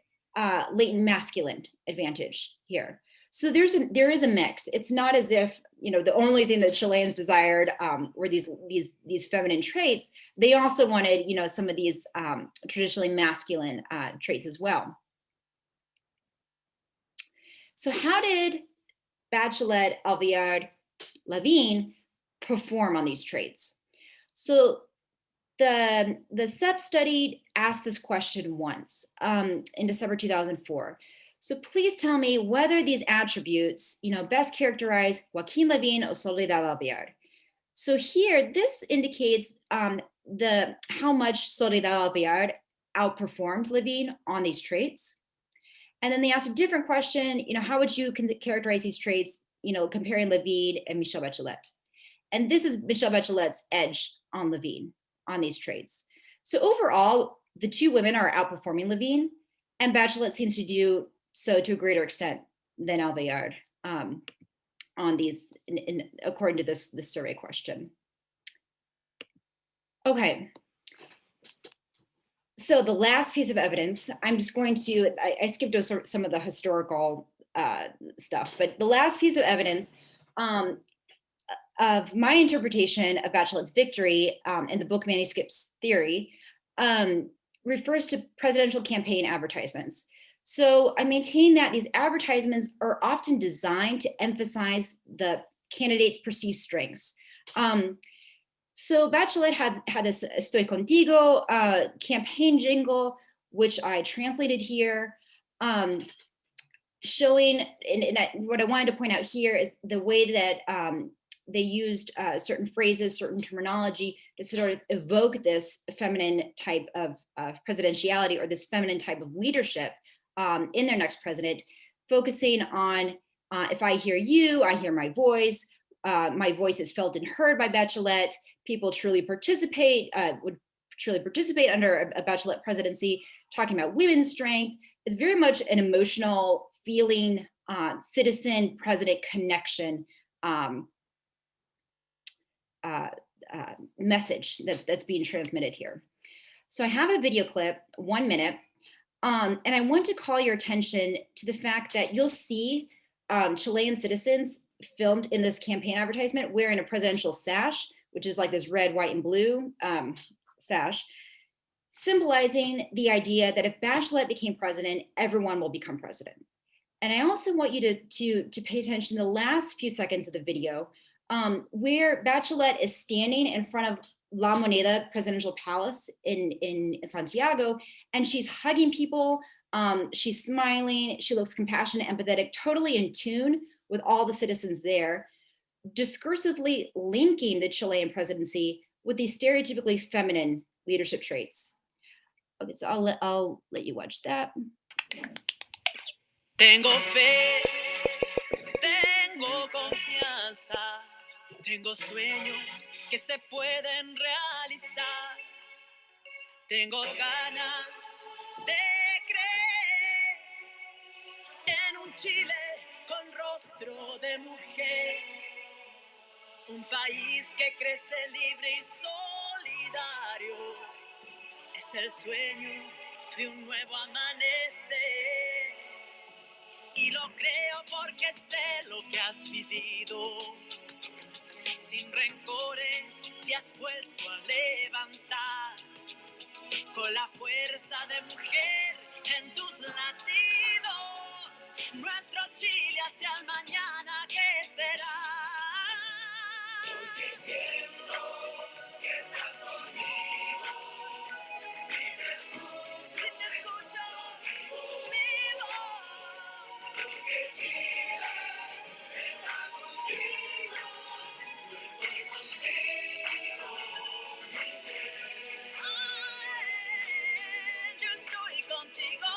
latent masculine advantage here. So there is a mix. It's not as if the only thing that Chileans desired were these feminine traits. They also wanted some of these traditionally masculine traits as well. So how did Bachelet, Alvear, Lavín perform on these traits? So the CEP study asked this question once in December 2004. So please tell me whether these attributes, best characterize Joaquín Lavín or Soledad Alvear. So here, this indicates how much Soledad Alvear outperformed Lavín on these traits. And then they asked a different question, how would you characterize these traits, comparing Lavín and Michelle Bachelet? And this is Michelle Bachelet's edge on Lavín on these traits. So overall, the 2 women are outperforming Lavín, and Bachelet seems to do so to a greater extent than Alvear on these, according to this survey question. Okay. So the last piece of evidence, I'm just going to, I skipped over some of the historical stuff, but the last piece of evidence of my interpretation of Bachelet's victory in the book Manuscripts Theory refers to presidential campaign advertisements. So I maintain that these advertisements are often designed to emphasize the candidate's perceived strengths. So Bachelet had this Estoy Contigo campaign jingle, which I translated here, showing, and what I wanted to point out here is the way that they used certain phrases, certain terminology to sort of evoke this feminine type of presidentiality or this feminine type of leadership in their next president, focusing on if I hear you, I hear my voice is felt and heard by Bachelet. People truly participate, would truly participate under a Bachelet presidency, talking about women's strength. It's very much an emotional feeling, citizen president connection message that's being transmitted here. So I have a video clip, 1 minute, and I want to call your attention to the fact that you'll see Chilean citizens filmed in this campaign advertisement wearing a presidential sash, which is like this red, white, and blue sash, symbolizing the idea that if Bachelet became president, everyone will become president. And I also want you to pay attention to the last few seconds of the video, where Bachelet is standing in front of La Moneda Presidential Palace in Santiago, and she's hugging people, she's smiling, she looks compassionate, empathetic, totally in tune with all the citizens there, discursively linking the Chilean presidency with these stereotypically feminine leadership traits. Okay, so I'll let you watch that. Tengo fe, tengo confianza, tengo sueños que se pueden realizar. Tengo ganas de creer en un Chile con rostro de mujer, un país que crece libre y solidario. Es el sueño de un nuevo amanecer. Y lo creo porque sé lo que has vivido. Sin rencores te has vuelto a levantar. con la fuerza de mujer en tus latidos. Nuestro Chile hacia el mañana, ¿qué será? Porque siento que estás conmigo. Si te escucho, vivo. Porque Chile está contigo. Yo estoy contigo, yo estoy contigo.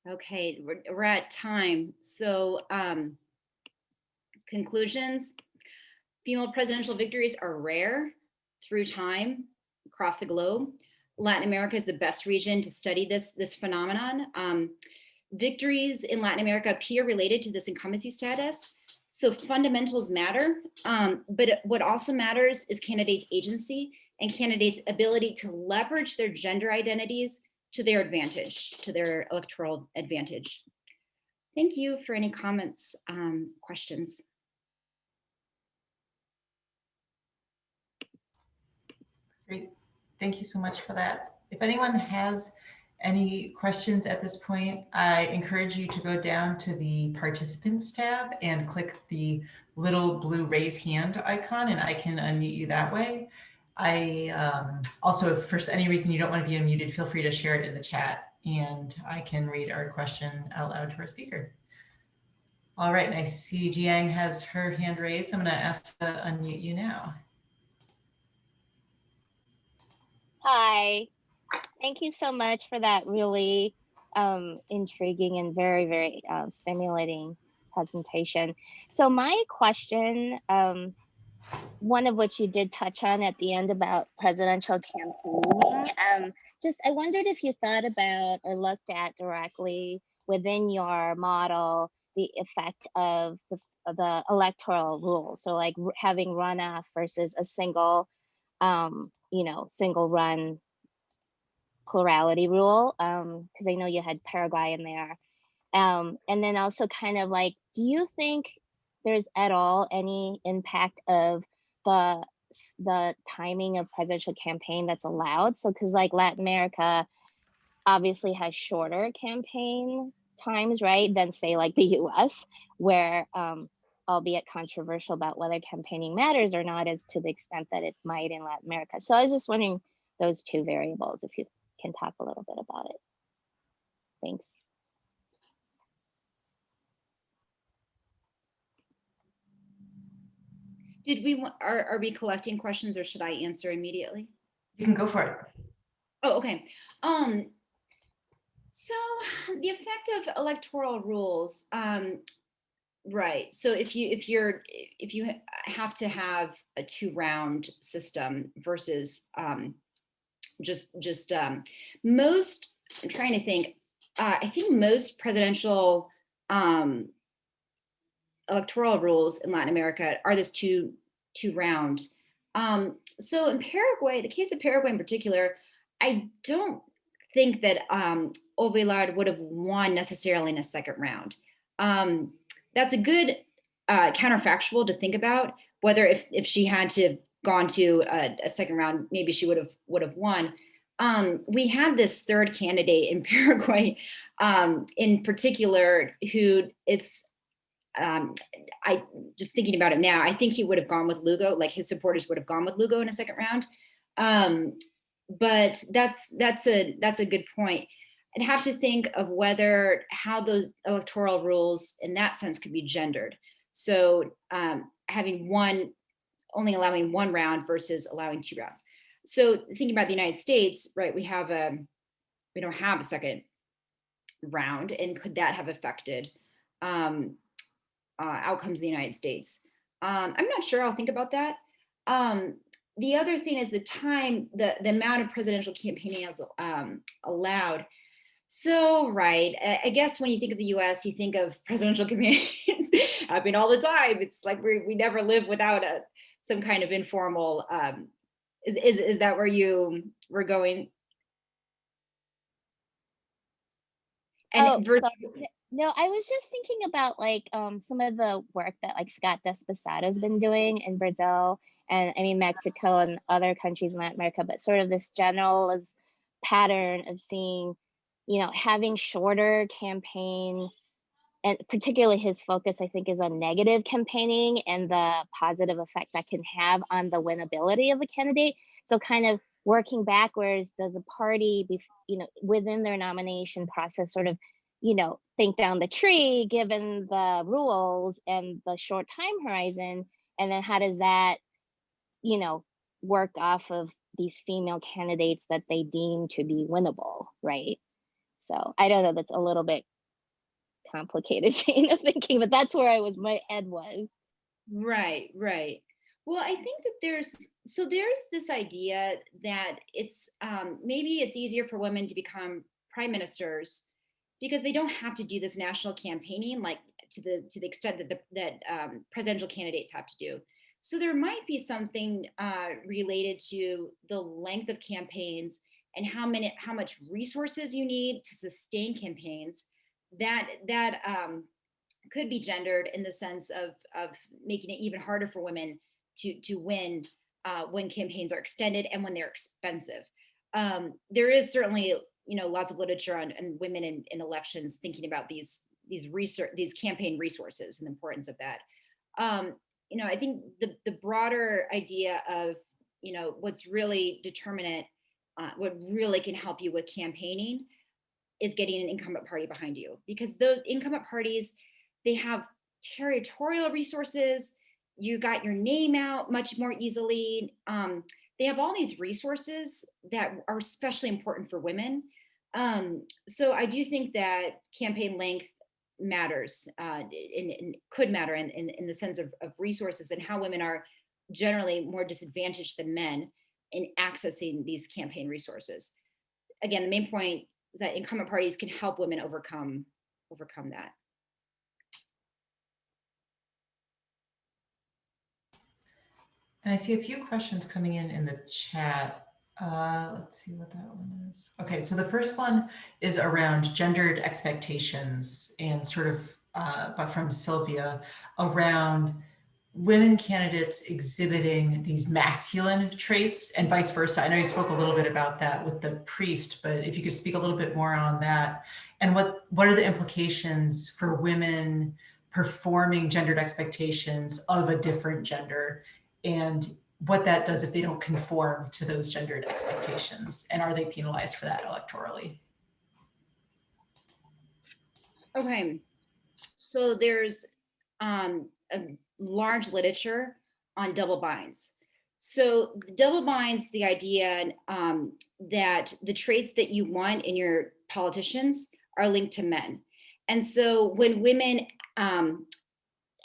Okay, we're at time. So conclusions, female presidential victories are rare through time across the globe. Latin America is the best region to study this phenomenon. Victories in Latin America appear related to this incumbency status. So fundamentals matter, but what also matters is candidates' agency and candidates' ability to leverage their gender identities to their advantage, to their electoral advantage. Thank you for any comments, questions. Great. Thank you so much for that. If anyone has any questions at this point, I encourage you to go down to the participants tab and click the little blue raise hand icon, and I can unmute you that way. Also, if for any reason you don't want to be unmuted, feel free to share it in the chat and I can read our question out loud to our speaker. All right, and I see Jiang has her hand raised. I'm going to ask to unmute you now. Hi, thank you so much for that really intriguing and very, very stimulating presentation. So my question, one of which you did touch on at the end about presidential campaigning, just I wondered if you thought about or looked at directly within your model the effect of the electoral rules. So like having runoff versus a single, single run plurality rule, because I know you had Paraguay in there. And then also kind of like, do you think there's at all any impact of the timing of presidential campaign that's allowed? So because like Latin America obviously has shorter campaign times, right, than say like the US, where albeit controversial about whether campaigning matters or not as to the extent that it might in Latin America. So I was just wondering those two variables, if you can talk a little bit about it. Thanks. Did we are we collecting questions or should I answer immediately? You can go for it. Oh, okay. So the effect of electoral rules, right. So if you have to have a 2-round system versus just most, I'm trying to think, I think most presidential electoral rules in Latin America are this two round. So in Paraguay, the case of Paraguay in particular, I don't think that Ovelar would have won necessarily in a second round. That's a good counterfactual to think about, whether if she had to gone to a second round, maybe she would have won. We had this third candidate in Paraguay, in particular, who I just thinking about it now, I think he would have gone with Lugo, like his supporters would have gone with Lugo in a second round. But that's a good point. I'd have to think of how the electoral rules in that sense could be gendered. So only allowing 1 round versus allowing 2 rounds. So thinking about the United States, right, we don't have a second round, and could that have affected outcomes in the United States? I'm not sure. I'll think about that. The other thing is the time, the amount of presidential campaigning as allowed. So, right, I guess when you think of the US, you think of presidential campaigns happening all the time. It's like we never live without some kind of informal, is that where you were going? And No, I was just thinking about like some of the work that like Scott Despacato's been doing in Brazil and I mean Mexico and other countries in Latin America, but sort of this general pattern of seeing, having shorter campaign, and particularly his focus, I think, is on negative campaigning and the positive effect that can have on the winnability of a candidate. So kind of working backwards, does a party, within their nomination process, sort of, think down the tree, given the rules and the short time horizon, and then how does that, you know, work off of these female candidates that they deem to be winnable, right? So I don't know, that's a little bit complicated chain of thinking, but that's where my head was. Right, right. Well, I think that there's this idea that it's maybe it's easier for women to become prime ministers because they don't have to do this national campaigning like to the extent that presidential candidates have to do. So there might be something related to the length of campaigns and how much resources you need to sustain campaigns that could be gendered in the sense of making it even harder for women to win when campaigns are extended and when they're expensive. There is certainly lots of literature on women in elections thinking about these campaign resources and the importance of that. I think the broader idea of what's really determinant, what really can help you with campaigning is getting an incumbent party behind you, because those incumbent parties, they have territorial resources. You got your name out much more easily. They have all these resources that are especially important for women. So I do think that campaign length matters, and could matter in the sense of resources and how women are generally more disadvantaged than men in accessing these campaign resources. Again, the main point is that incumbent parties can help women overcome that. And I see a few questions coming in the chat. Let's see what that one is. Okay, so the first one is around gendered expectations and sort of, but from Sylvia, around women candidates exhibiting these masculine traits and vice versa. I know you spoke a little bit about that with the priest, but if you could speak a little bit more on that, and what are the implications for women performing gendered expectations of a different gender, and what that does if they don't conform to those gendered expectations, and are they penalized for that electorally? Okay, so there's a large literature on double binds. So double binds the idea that the traits that you want in your politicians are linked to men. And so when women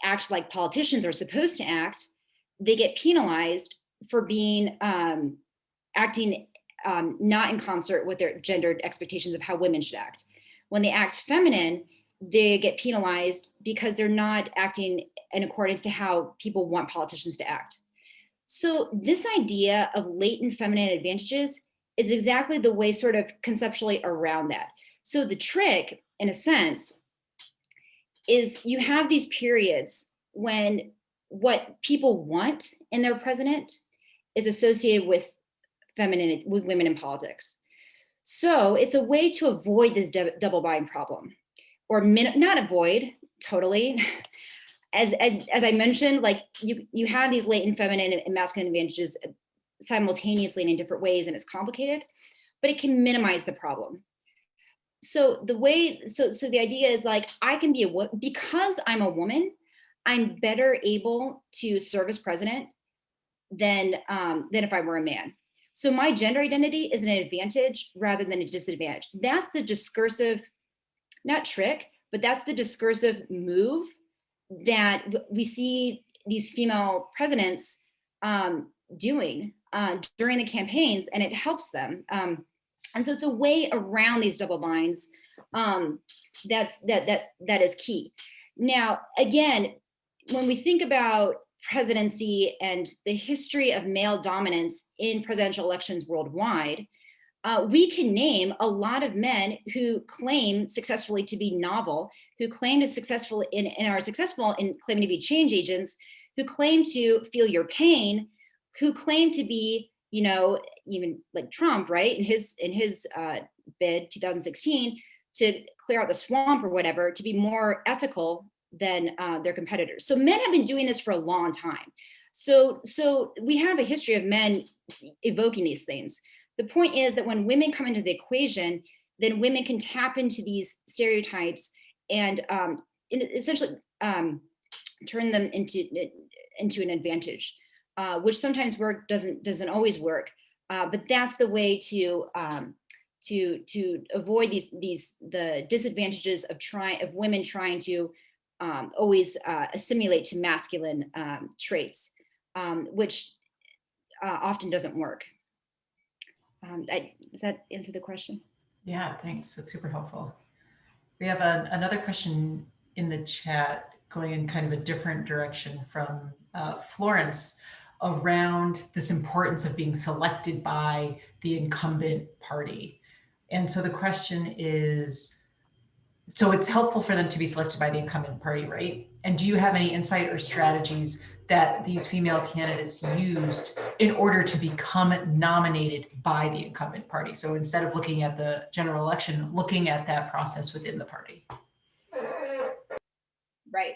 act like politicians are supposed to act, they get penalized for being acting not in concert with their gendered expectations of how women should act. When they act feminine, they get penalized because they're not acting in accordance to how people want politicians to act. So this idea of latent feminine advantages is exactly the way sort of conceptually around that. So the trick, in a sense, is you have these periods when what people want in their president is associated with women in politics. So it's a way to avoid this double bind problem, or not avoid totally. As I mentioned, like you have these latent feminine and masculine advantages simultaneously and in different ways, and it's complicated, but it can minimize the problem. So the idea is like, I can be because I'm a woman, I'm better able to serve as president than if I were a man. So my gender identity is an advantage rather than a disadvantage. That's the discursive, not trick, but that's the discursive move that we see these female presidents doing during the campaigns, and it helps them. And so it's a way around these double binds that is key. Now, again, when we think about presidency and the history of male dominance in presidential elections worldwide, we can name a lot of men who claim successfully to be novel, who claim to successful and are successful in claiming to be change agents, who claim to feel your pain, who claim to be, you know, even like Trump, right? In his bid 2016 to clear out the swamp or whatever, to be more ethical than their competitors. So men have been doing this for a long time. So we have a history of men evoking these things. The point is that when women come into the equation, then women can tap into these stereotypes and essentially turn them into an advantage, which sometimes doesn't always work. But that's the way to avoid the disadvantages of women trying to always assimilate to masculine traits, which often doesn't work. Does that answer the question? Yeah, thanks. That's super helpful. We have another question in the chat going in kind of a different direction from Florence around this importance of being selected by the incumbent party. And so the question is, so it's helpful for them to be selected by the incumbent party, right? And do you have any insight or strategies that these female candidates used in order to become nominated by the incumbent party? So instead of looking at the general election, looking at that process within the party. Right.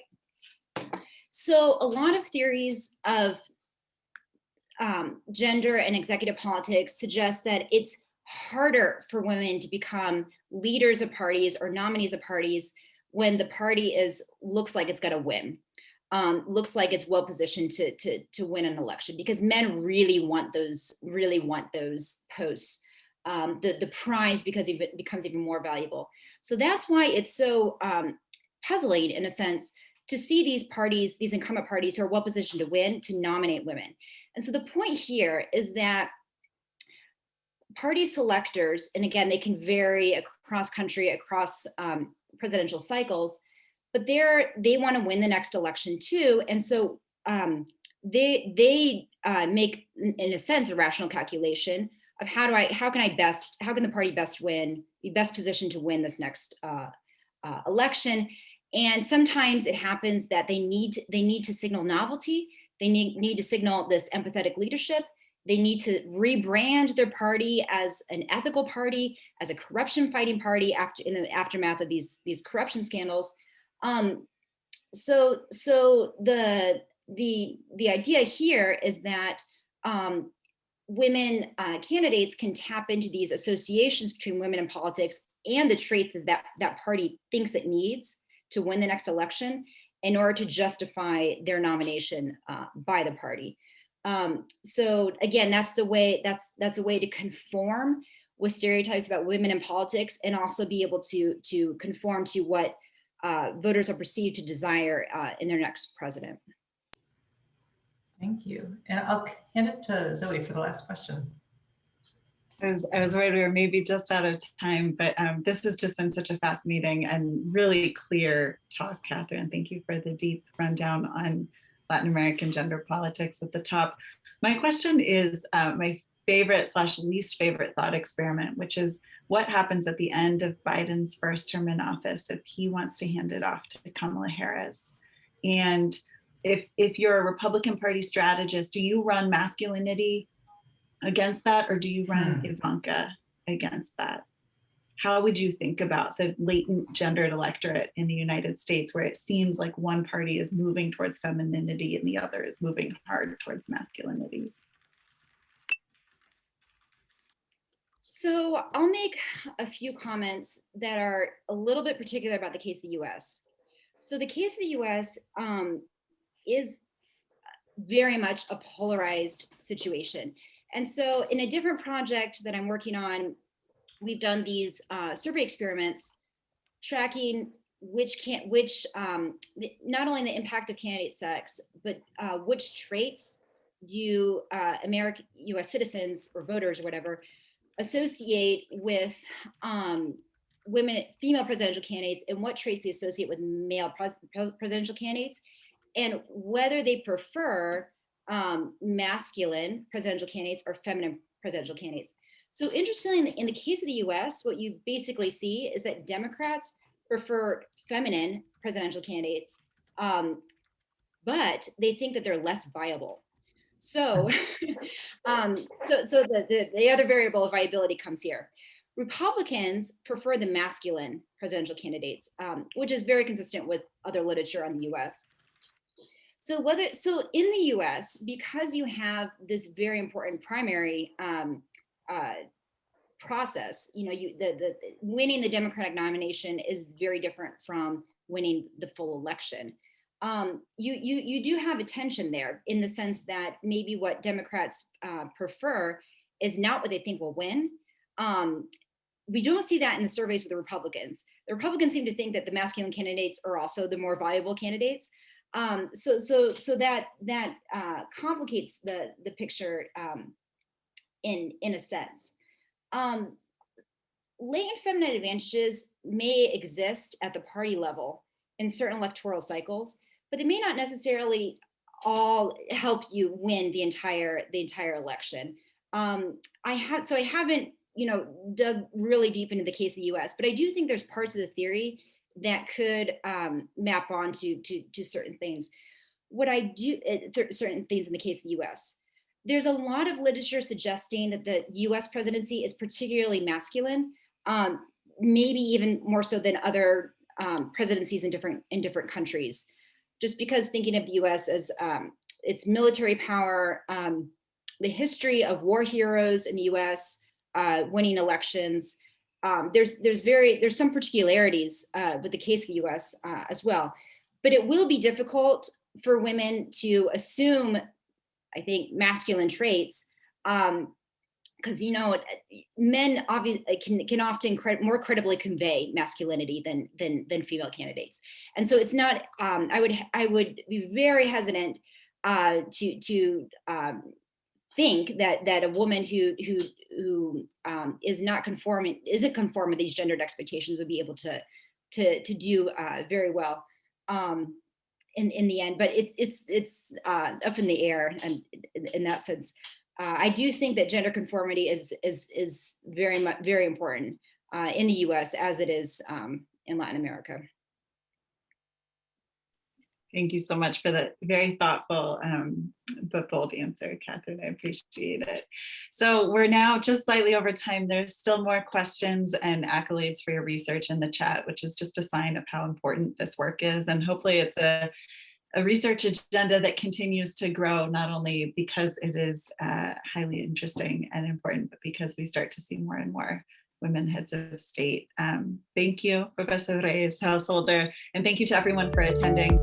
So a lot of theories of gender and executive politics suggest that it's harder for women to become leaders of parties or nominees of parties when the party looks like it's going to win, looks like it's well positioned to win an election, because men really want those posts. The prize becomes even more valuable. So that's why it's so puzzling, in a sense, to see these incumbent parties who are well positioned to win, to nominate women. And so the point here is that party selectors, and again, they can vary across country, across presidential cycles, but they want to win the next election too. And so they make, in a sense, a rational calculation of how can the party best win, be best positioned to win this next election. And sometimes it happens that they need to signal novelty. They need to signal this empathetic leadership. They need to rebrand their party as an ethical party, as a corruption fighting party in the aftermath of these corruption scandals. So the idea here is that women candidates can tap into these associations between women and politics and the traits that party thinks it needs to win the next election in order to justify their nomination by the party. So again, that's a way to conform with stereotypes about women in politics, and also be able to conform to what voters are perceived to desire in their next president. Thank you. And I'll hand it to Zoe for the last question. I was worried we were maybe just out of time, but this has just been such a fascinating and really clear talk, Catherine. Thank you for the deep rundown on Latin American gender politics at the top. My question is my favorite / least favorite thought experiment, which is what happens at the end of Biden's first term in office if he wants to hand it off to Kamala Harris? And if you're a Republican Party strategist, do you run masculinity against that, or do you run Ivanka against that? How would you think about the latent gendered electorate in the United States, where it seems like one party is moving towards femininity and the other is moving hard towards masculinity? So I'll make a few comments that are a little bit particular about the case of the US. So the case of the US is very much a polarized situation. And so in a different project that I'm working on, we've done these survey experiments tracking not only the impact of candidate sex, but which traits do American US citizens or voters or whatever associate with female presidential candidates, and what traits they associate with male presidential candidates, and whether they prefer masculine presidential candidates or feminine presidential candidates. So interestingly, in the case of the US, what you basically see is that Democrats prefer feminine presidential candidates, but they think that they're less viable. So, so the other variable of viability comes here. Republicans prefer the masculine presidential candidates, which is very consistent with other literature on the US. So in the US, because you have this very important primary process, the winning the Democratic nomination is very different from winning the full election. You do have a tension there in the sense that maybe what Democrats prefer is not what they think will win. We don't see that in the surveys with the Republicans. The Republicans seem to think that the masculine candidates are also the more viable candidates. So that complicates the picture in a sense. Latent feminine advantages may exist at the party level in certain electoral cycles, but they may not necessarily all help you win the entire election. I haven't dug really deep into the case of the US, but I do think there's parts of the theory that could map onto to certain things. Certain things in the case of the US. There's a lot of literature suggesting that the US presidency is particularly masculine, maybe even more so than other presidencies in different countries. Just because thinking of the US as its military power, the history of war heroes in the US, winning elections, there's some particularities with the case of the US as well. But it will be difficult for women to assume, I think, masculine traits, because men obviously can often more credibly convey masculinity than female candidates, and so it's not. I would be very hesitant to think that a woman who isn't conforming with these gendered expectations would be able to do very well in the end. But it's up in the air, and in that sense, I do think that gender conformity is very important in the U.S. as it is in Latin America. Thank you so much for that very thoughtful but bold answer, Catherine. I appreciate it. So we're now just slightly over time. There's still more questions and accolades for your research in the chat, which is just a sign of how important this work is. And hopefully it's a research agenda that continues to grow, not only because it is highly interesting and important, but because we start to see more and more women heads of state. Thank you, Professor Reyes-Householder, and thank you to everyone for attending.